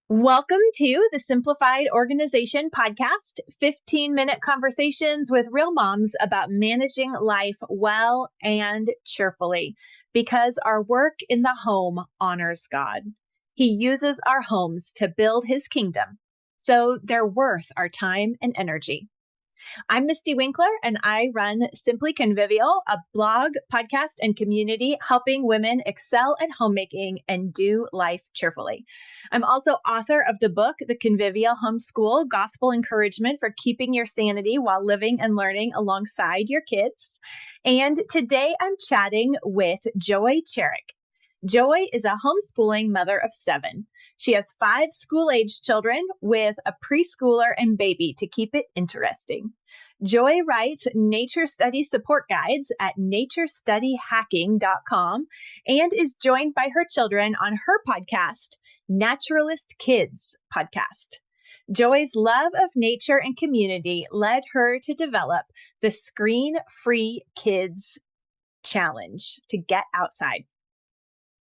Welcome to the Simplified Organization Podcast, 15-minute conversations with real moms about managing life well and cheerfully, because our work in the home honors God. He uses our homes to build his kingdom, so they're worth our time and energy. I'm Misty Winkler, and I run Simply Convivial, a blog, podcast, and community helping women excel at homemaking and do life cheerfully. I'm also author of the book, The Convivial Homeschool, Gospel Encouragement for Keeping Your Sanity While Living and Learning Alongside Your Kids. And today I'm chatting with Joy Cherrick. Joy is a homeschooling mother of 7. She has 5 school-age children with a preschooler and baby to keep it interesting. Joy writes nature study support guides at naturestudyhacking.com and is joined by her children on her podcast, Naturalist Kids Podcast. Joy's love of nature and community led her to develop the Screen Free Kids Challenge to get outside.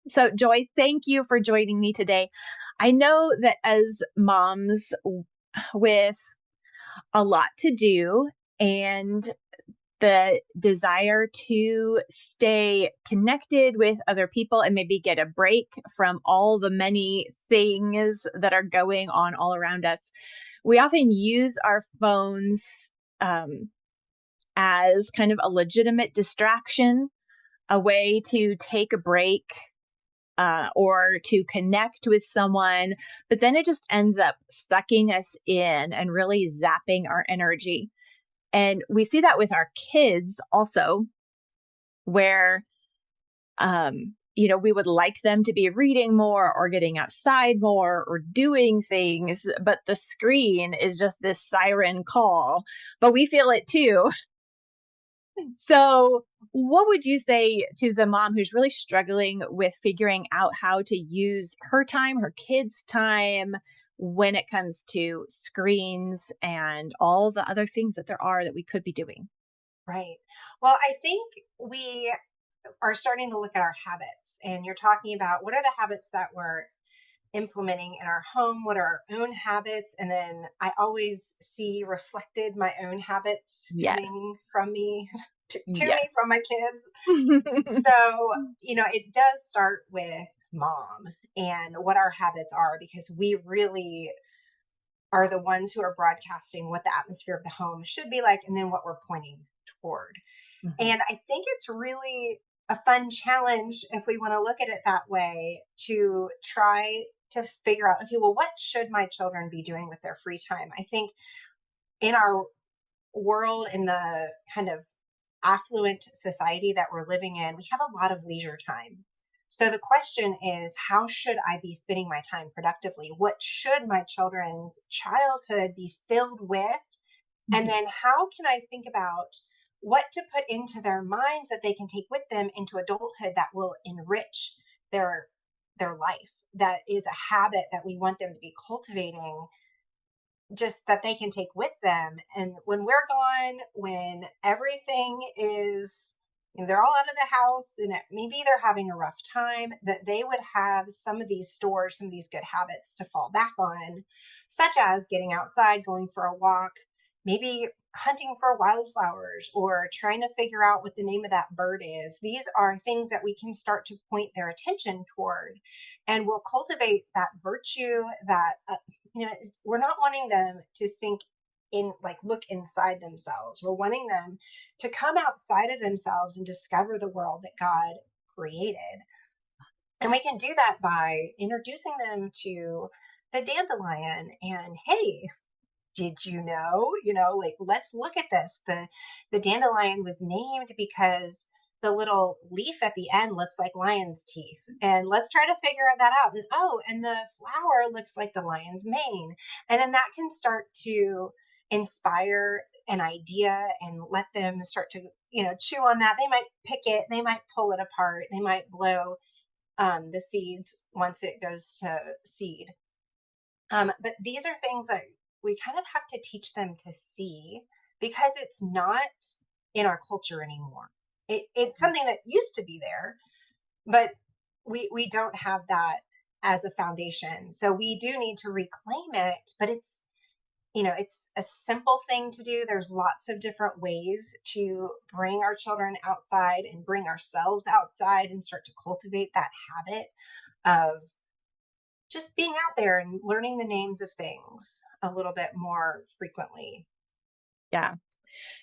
So, Joy, thank you for joining me today. I know that as moms with a lot to do and the desire to stay connected with other people and maybe get a break from all the many things that are going on all around us, we often use our phones as kind of a legitimate distraction, a way to take a break. Or to connect with someone, but then it just ends up sucking us in and really zapping our energy. And we see that with our kids also, where, we would like them to be reading more or getting outside more or doing things, but the screen is just this siren call, but we feel it too. So what would you say to the mom who's really struggling with figuring out how to use her time, her kids' time, when it comes to screens and all the other things that there are that we could be doing? Right. Well, I think we are starting to look at our habits, and you're talking about what are the habits that we're implementing in our home, what are our own habits, and then I always see reflected my own habits Yes. coming from me to me Yes. from my kids. So, it does start with mom and what our habits are, because we really are the ones who are broadcasting what the atmosphere of the home should be like and then what we're pointing toward. Mhm. And I think it's really a fun challenge, if we want to look at it that way, to try to figure out, okay, well, what should my children be doing with their free time? I think in our world, in the kind of affluent society that we're living in, we have a lot of leisure time. So the question is, how should I be spending my time productively? What should my children's childhood be filled with? And then how can I think about what to put into their minds that they can take with them into adulthood that will enrich their life? That is a habit that we want them to be cultivating, just that they can take with them. And when we're gone, when everything is, they're all out of the house and maybe they're having a rough time, that they would have some of these stores, some of these good habits to fall back on, such as getting outside, going for a walk, maybe hunting for wildflowers, or trying to figure out what the name of that bird is. These are things that we can start to point their attention toward, and will cultivate that virtue that we're not wanting them to think look inside themselves. We're wanting them to come outside of themselves and discover the world that God created. And we can do that by introducing them to the dandelion. And hey, did you know, let's look at this. The dandelion was named because the little leaf at the end looks like lion's teeth. And let's try to figure that out. And the flower looks like the lion's mane. And then that can start to inspire an idea and let them start to, chew on that. They might pick it, they might pull it apart, they might blow the seeds once it goes to seed. But these are things that we kind of have to teach them to see, because it's not in our culture anymore. It's something that used to be there, but we don't have that as a foundation. So we do need to reclaim it, but it's a simple thing to do. There's lots of different ways to bring our children outside and bring ourselves outside and start to cultivate that habit of just being out there and learning the names of things a little bit more frequently. Yeah.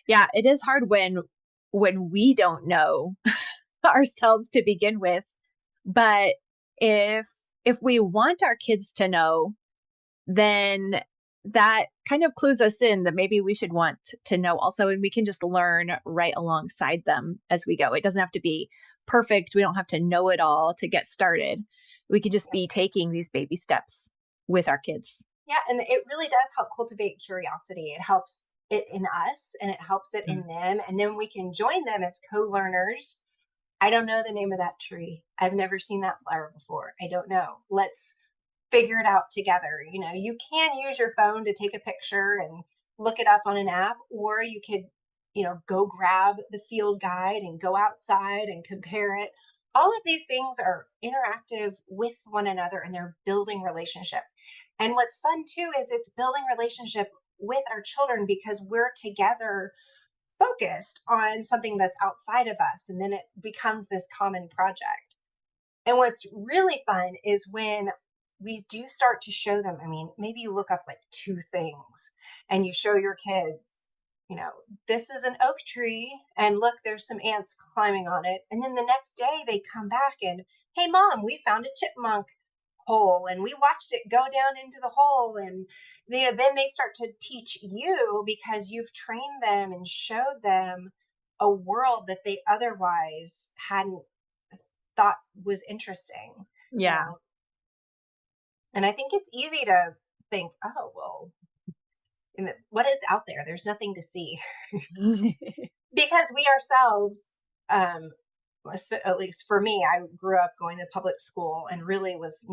Yeah. It is hard when we don't know ourselves to begin with. But if we want our kids to know, then that kind of clues us in that maybe we should want to know also, and we can just learn right alongside them as we go. It doesn't have to be perfect. We don't have to know it all to get started. We could just be taking these baby steps with our kids. Yeah, and it really does help cultivate curiosity. It helps it in us and it helps it in them. And then we can join them as co-learners. I don't know the name of that tree. I've never seen that flower before. I don't know. Let's figure it out together. You can use your phone to take a picture and look it up on an app, or you could, go grab the field guide and go outside and compare it. All of these things are interactive with one another and they're building relationship. And what's fun too is it's building relationship with our children because we're together focused on something that's outside of us. And then it becomes this common project. And what's really fun is when we do start to show them, maybe you look up like 2 things and you show your kids, this is an oak tree and look, there's some ants climbing on it. And then the next day they come back and, hey, Mom, we found a chipmunk hole and we watched it go down into the hole. And then they start to teach you because you've trained them and showed them a world that they otherwise hadn't thought was interesting. Yeah. And I think it's easy to think, oh, well, what is out there? There's nothing to see. Because we ourselves, at least for me, I grew up going to public school and really was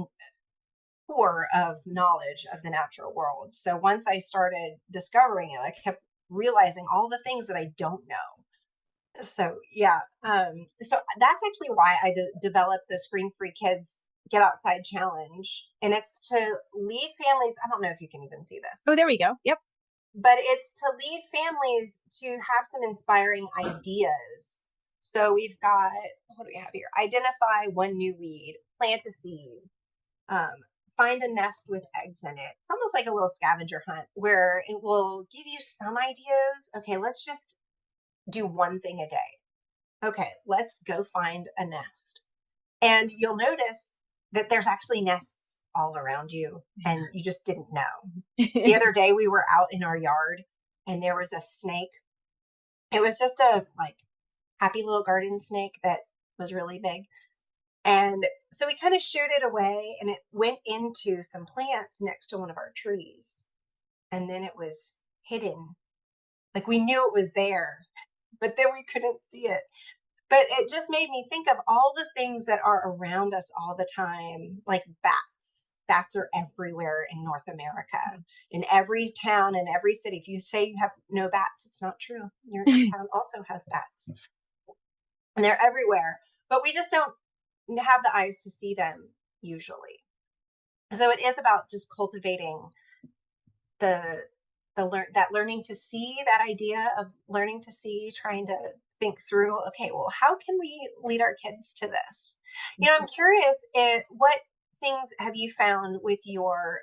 poor of knowledge of the natural world. So once I started discovering it, I kept realizing all the things that I don't know. So yeah, so that's actually why I developed the Screen Free Kids Get Outside Challenge, and it's to lead families. I don't know if you can even see this. Oh, there we go. Yep. But it's to lead families to have some inspiring ideas. So we've got, what do we have here? Identify one new weed, plant a seed, find a nest with eggs in it. It's almost like a little scavenger hunt where it will give you some ideas. Okay, let's just do one thing a day. Okay, let's go find a nest. And you'll notice that there's actually nests all around you and you just didn't know. The other day we were out in our yard and there was a snake. It was just a happy little garden snake that was really big. And so we kind of shooed it away and it went into some plants next to one of our trees. And then it was hidden. We knew it was there, but then we couldn't see it. But it just made me think of all the things that are around us all the time, like bats. Bats are everywhere in North America, in every town and every city. If you say you have no bats, it's not true. Your town also has bats. And they're everywhere, but we just don't have the eyes to see them usually. So it is about just cultivating that learning to see, that idea of learning to see, trying to think through, okay, well, how can we lead our kids to this? I'm curious, what things have you found with your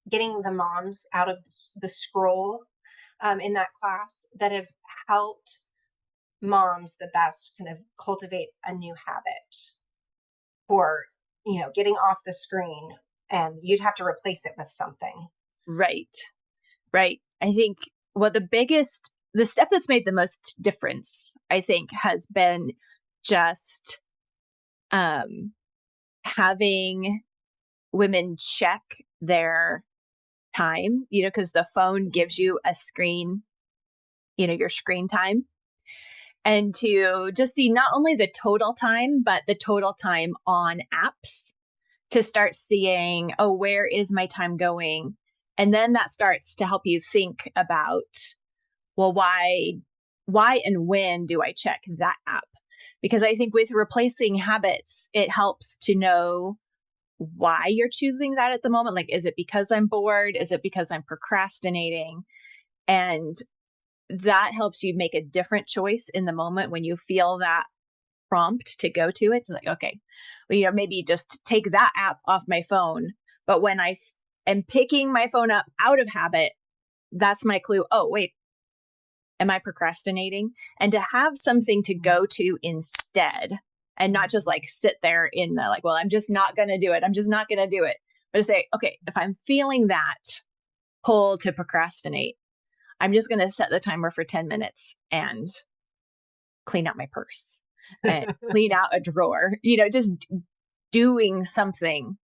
getting the moms out of the scroll in that class that have helped moms the best kind of cultivate a new habit for, getting off the screen, and you'd have to replace it with something. Right. I think, the step that's made the most difference, I think, has been just having women check their time, because the phone gives you a screen, your screen time. And to just see not only the total time, but the total time on apps to start seeing, oh, where is my time going? And then that starts to help you think about, well, why and when do I check that app? Because I think with replacing habits, it helps to know why you're choosing that at the moment. Like, is it because I'm bored? Is it because I'm procrastinating? And that helps you make a different choice in the moment when you feel that prompt to go to it. It's like, okay, well, maybe just take that app off my phone. But when I am picking my phone up out of habit, that's my clue. Oh, wait, am I procrastinating? And to have something to go to instead and not just like sit there in the like, well, I'm just not going to do it. I'm just not going to do it. But to say, okay, if I'm feeling that pull to procrastinate, I'm just going to set the timer for 10 minutes and clean out my purse and clean out a drawer, just doing something.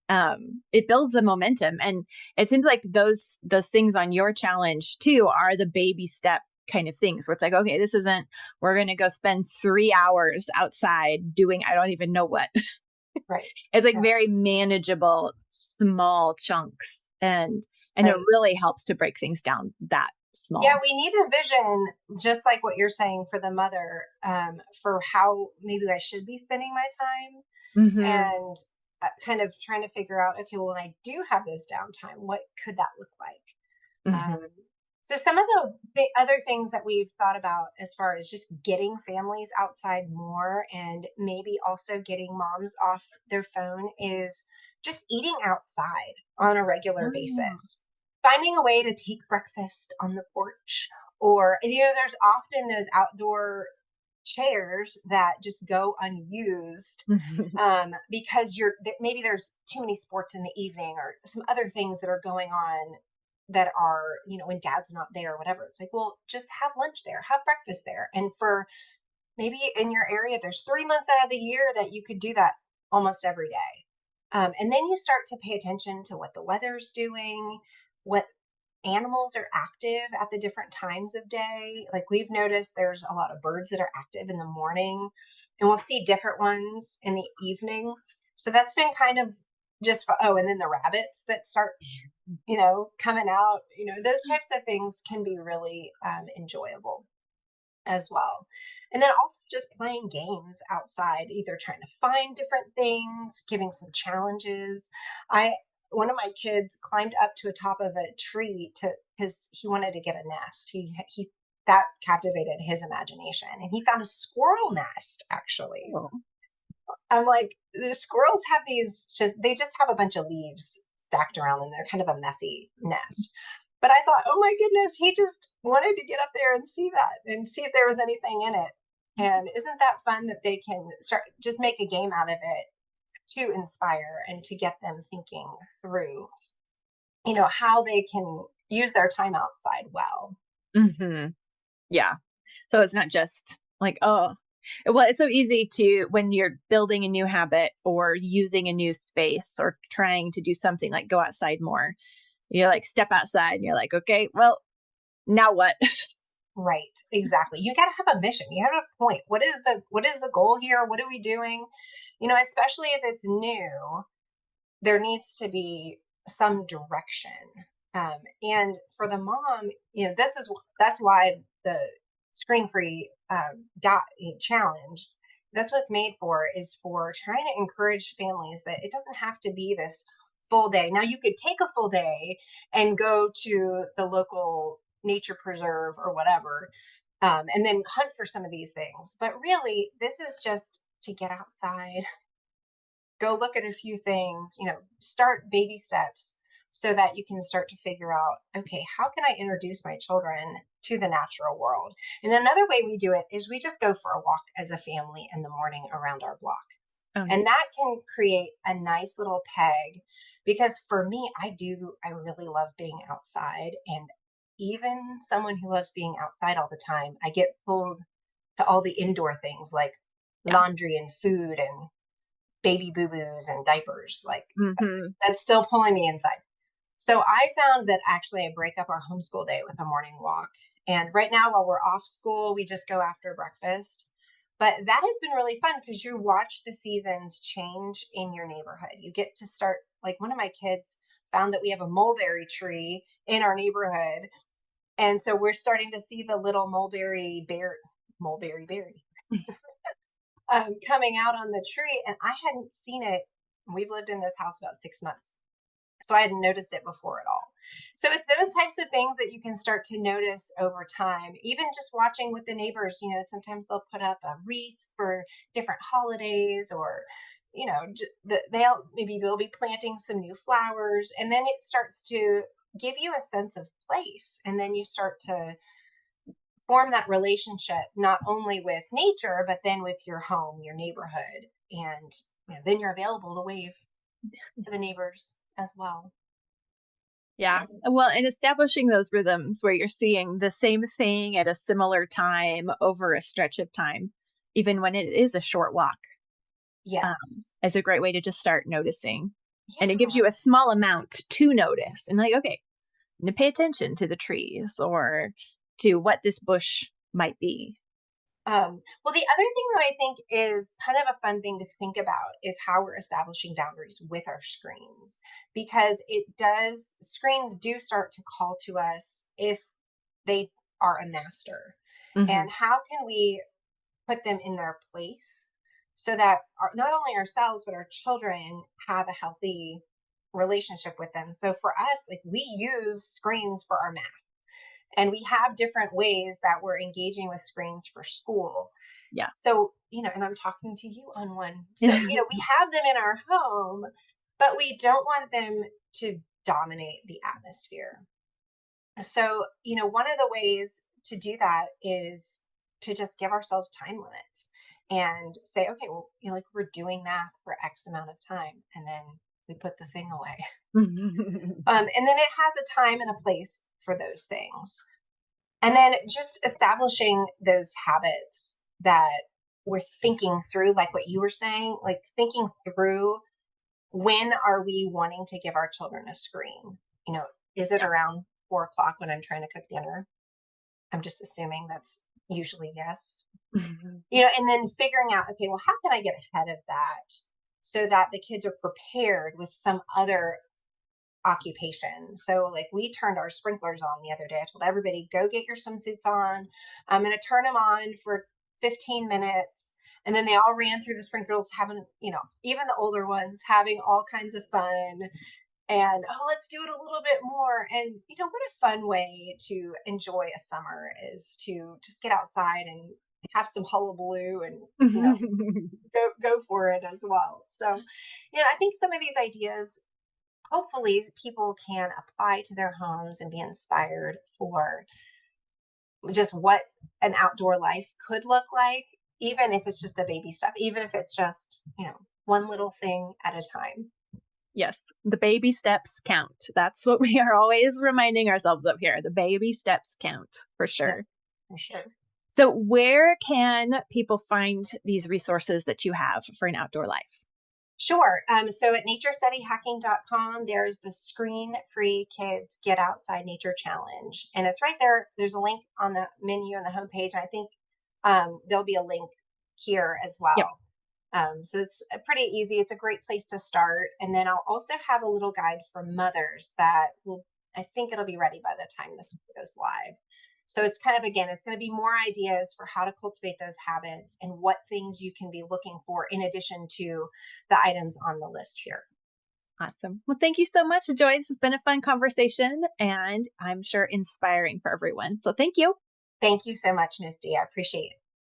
It builds the momentum. And it seems like those things on your challenge too are the baby step kind of things where it's like, okay, this isn't, we're going to go spend 3 hours outside doing, I don't even know what. Right. It's like very manageable, small chunks. And it really helps to break things down that small. Yeah, we need a vision, just like what you're saying for the mother, for how maybe I should be spending my time, and kind of trying to figure out, okay, well, when I do have this downtime, what could that look like? So some of the other things that we've thought about as far as just getting families outside more and maybe also getting moms off their phone is just eating outside on a regular basis. Finding a way to take breakfast on the porch, or, there's often those outdoor chairs that just go unused because maybe there's too many sports in the evening or some other things that are going on that are, when dad's not there or whatever. It's like, well, just have lunch there, have breakfast there. And for maybe in your area, there's 3 months out of the year that you could do that almost every day. And then you start to pay attention to what the weather's doing, what animals are active at the different times of day. Like we've noticed there's a lot of birds that are active in the morning, and we'll see different ones in the evening. So that's been kind of just, and then the rabbits that start, coming out, those types of things can be really enjoyable as well. And then also just playing games outside, either trying to find different things, giving some challenges. One of my kids climbed up to the top of a tree because he wanted to get a nest. He that captivated his imagination, and he found a squirrel nest actually. Oh. I'm like, the squirrels have they just have a bunch of leaves stacked around them. They're kind of a messy nest. But I thought, oh my goodness, he just wanted to get up there and see that and see if there was anything in it. And isn't that fun that they can just make a game out of it to inspire and to get them thinking through, how they can use their time outside well. Yeah. So it's not just like, well, it's so easy to, when you're building a new habit or using a new space or trying to do something like go outside more, you're like, step outside and you're like, okay, well, now what? Right. Exactly. You got to have a mission. You have a point. What is the goal here? What are we doing? Especially if it's new, there needs to be some direction. And for the mom, that's why the screen-free challenge, that's what it's made for, is for trying to encourage families that it doesn't have to be this full day. Now you could take a full day and go to the local nature preserve or whatever, and then hunt for some of these things. But really, this is just to get outside, go look at a few things, start baby steps so that you can start to figure out, okay, how can I introduce my children to the natural world? And another way we do it is we just go for a walk as a family in the morning around our block. Oh, and that can create a nice little peg, because for me, I really love being outside. And even someone who loves being outside all the time, I get pulled to all the indoor things like laundry and food and baby boo-boos and diapers. Like that's still pulling me inside. So I found that actually I break up our homeschool day with a morning walk. And right now, while we're off school, we just go after breakfast. But that has been really fun because you watch the seasons change in your neighborhood. You get to start, like one of my kids found that we have a mulberry tree in our neighborhood. And so we're starting to see the little mulberry berry coming out on the tree. And I hadn't seen it We've lived in this house about 6 months. So I hadn't noticed it before at all. So it's those types of things that you can start to notice over time. Even just watching with the neighbors, sometimes they'll put up a wreath for different holidays, or, they'll be planting some new flowers, and then it starts to give you a sense of place. And then you start to form that relationship, not only with nature, but then with your home, your neighborhood. And then you're available to wave to the neighbors as well. Yeah. Well, and establishing those rhythms where you're seeing the same thing at a similar time over a stretch of time, even when it is a short walk. Yes. Is a great way to just start noticing. Yeah. And it gives you a small amount to notice. And like, okay, I'm going to pay attention to the trees or to what this bush might be. Well, the other thing that I think is kind of a fun thing to think about is how we're establishing boundaries with our screens, because screens do start to call to us if they are a master. Mm-hmm. And how can we put them in their place so that not only ourselves, but our children have a healthy relationship with them. So for us, like, we use screens for our math. And we have different ways that we're engaging with screens for school. Yeah. So, and I'm talking to you on one. So, we have them in our home, but we don't want them to dominate the atmosphere. So, one of the ways to do that is to just give ourselves time limits and say, okay, well, we're doing math for X amount of time, and then we put the thing away. And then it has a time and a place for those things. And then just establishing those habits that we're thinking through, like what you were saying, like thinking through, when are we wanting to give our children a screen? Is it around 4:00 when I'm trying to cook dinner? I'm just assuming that's usually yes. And then figuring out, okay, well, how can I get ahead of that so that the kids are prepared with some other occupation? So like, we turned our sprinklers on the other day. I told everybody, go get your swimsuits on. I'm going to turn them on for 15 minutes. And then they all ran through the sprinklers, having, even the older ones having all kinds of fun. And, let's do it a little bit more. And, what a fun way to enjoy a summer is to just get outside and have some hullabaloo and, go for it as well. So, I think some of these ideas, hopefully people can apply to their homes and be inspired for just what an outdoor life could look like, even if it's just the baby stuff, even if it's just, one little thing at a time. Yes, the baby steps count. That's what we are always reminding ourselves of here. The baby steps count, for sure. Yeah, for sure. So where can people find these resources that you have for an outdoor life? Sure. So at naturestudyhacking.com, there's the Screen-Free Kids Get Outside Nature Challenge. And it's right there. There's a link on the menu on the homepage. And I think there'll be a link here as well. Yep. So it's pretty easy. It's a great place to start. And then I'll also have a little guide for mothers that I think it'll be ready by the time this goes live. So it's kind of, again, it's going to be more ideas for how to cultivate those habits and what things you can be looking for in addition to the items on the list here. Awesome. Well, thank you so much, Joy. This has been a fun conversation and I'm sure inspiring for everyone. So thank you. Thank you so much, Misty. I appreciate it.